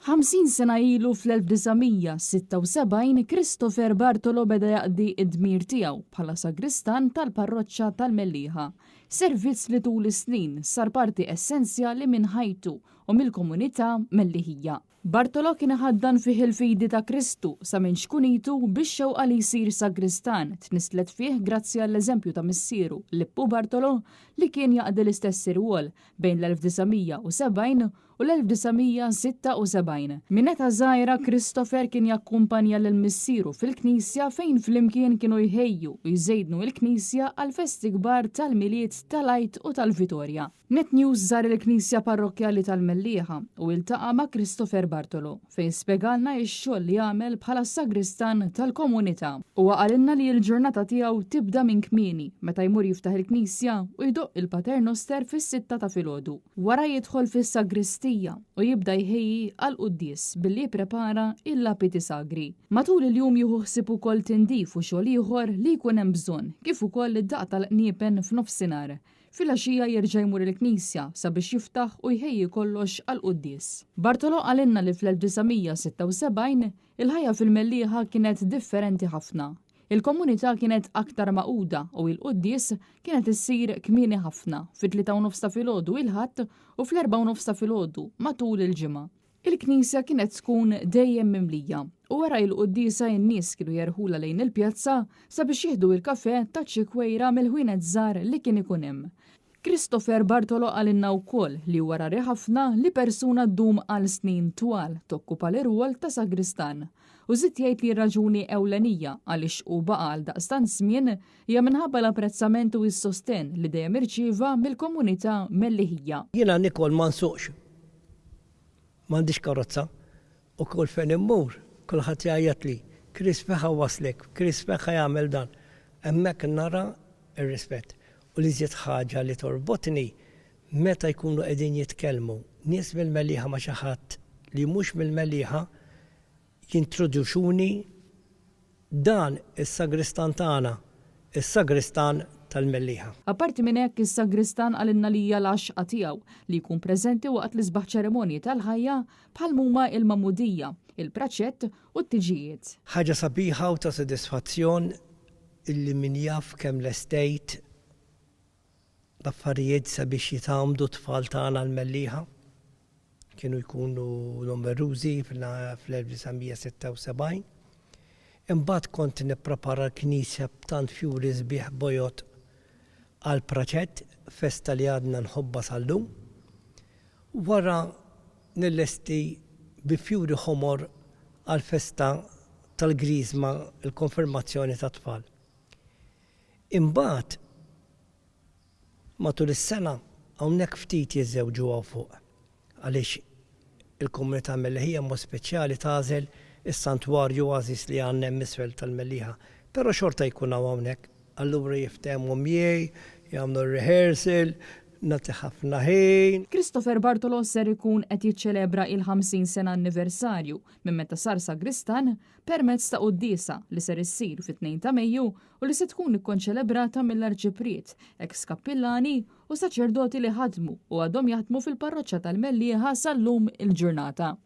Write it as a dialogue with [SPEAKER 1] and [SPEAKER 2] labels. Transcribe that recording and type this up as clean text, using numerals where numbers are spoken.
[SPEAKER 1] 50 sena ilu fl-1976 Christopher Bartolo beda jaqdi id-dmir tiegħu bħala sagristan tal-parroċċa tal-Mellieħa. Servizz li tul is-snin sar parti essenzjali minn ħajtu u mill-komunità Mellieħija. Bartolo kien ħaddan fih il-fidi ta' Kristu sa minn xkunitu biex xewqa li jsir sagristan tnislet fih grazzi għall-eżempju ta' missieru Lippo Bartolo li kien jaqdi l-istess irwol bejn l-1970 u l-1976. Min età żgħira Christopher kien jakkumpanja lill-missieru fil-Knisja fejn flimkien kienu jħejju u jżejdnu l-Knisja għal festi kbar tal-miliet tal-Għid u tal-Vitorja. Net News żar il-Knisja Parrokkjali tal-Mellieħa u iltaqa' ma' Christopher Bartolo fejn spjegalna x-xogħol li jagħmel bħala sagristan tal-komunità u għalilna li l-ġurnata tiegħu tibda minn kmieni meta jmur jiftaħ il-Knisja u jdoq il-Paternoster fis-sitta ta' filgħodu. Wara jidħol fis-sagristija u jibda jħejji għall-quddies billi jipprepara il-lapiti sagri. Matul il-jum jieħu ħsieb ukoll tindif u xogħol ieħor li jkun hemm bżonn kif ukoll id-daqq tal-qniepen f'nofsinhar. Fil-għaxija jerġa' jmur il-Knisja sabiex jiftaħ u jħejji kollox għall-quddies. Bartolo għalinna li fl-1976 il-ħajja fil-Mellieħa kienet differenti ħafna. Il-komunità kienet aktar maquda u l-quddies kienet issir kmieni ħafna fit-3:30 ta' filgħodu il-Ħadd u fl-4:30 ta' filgħodu matul il-ġimgħa. Il-Knisja kienet tkun dejjem mimlija u wara l-quddiesa in-nies kienu jerħula lejn il-pjazza sabiex jieħdu il-kafè ta' ċikwejra mill-ħwienet żgħar li kien ikun hemm. Christopher Bartolo għalinna wkoll li wara ħafna li persuna ddum għal snin twal tokkupa l-irwol ta' sagristan. U żied jgħid li raġuni ewlenija għaliex u baqa' għal daqstant żmien hija minħabba l-apprezzament u s-sosten li dejjem irċieva mill-komunità Mellieħija.
[SPEAKER 2] Jiena Nikol ma nsuqx. M'għandix karozza u kull fejn immur kulħadd jgħid li Chris feħa waslek, Chris feħa jagħmel dan. Hemmhekk nara r-rispett. U li żied ħaġa li torbotni meta jkunu qegħdin jitkellmu nies mill-Mellieħa ma' xi ħadd li mhux mill-Mellieħa jintroduċuni dan is-sagristan tagħna, is-sagristan tal-Mellieħa.
[SPEAKER 1] Apparti minn hekk is-sagristan għalinna li hija l-għaxqa tiegħu li jkun preżenti waqt l-isbaħ ċeremonji tal-ħajja bħal huma il-mamudija, il-praċett u t-tiġijiet.
[SPEAKER 2] Ħaġa sabiħa u ta' sodisfazzjon illi min jaf kemm l-estate l-affarijiet sabiex jitgħamdu tfal tagħna l-Mellieħa kienu jkunu numerużi fl-1976. Imbagħad kont nipprepara l-Knisja b'tant fjuri sbieħ bojot għal praċett, festa li għadna nħobba sal-lum. Wara nillesti bi fjuri ħomor għal festa tal-Griżma il-konfirmazzjoni ta' tfal. Imbagħad matul is-sena hawnhekk ftit jiżżewġu għaw fuq għaliex il-komunità Mellieħija mod speċjali tagħżel is-santwarju għażiż li għandna hemm isfel tal-Mellieħa. Però xorta jkun hawnhekk, allura jiftehmu miegħi, jagħmlu r-rehearsal, nagħti ħafna ħin.
[SPEAKER 1] Christopher Bartolo ser ikun qed jiċċelebra il-50 sena anniversarju minn meta sar sagristan permezz ta' quddiesa li ser issir fit-2 ta' Mejju u li se tkun ikkonċelebrata mill-arċipriet, eks kappillani u saċerdoti li ħadmu u għadhom jaħdmu fil-parroċċja tal-Mellieħa sal-lum il-ġurnata.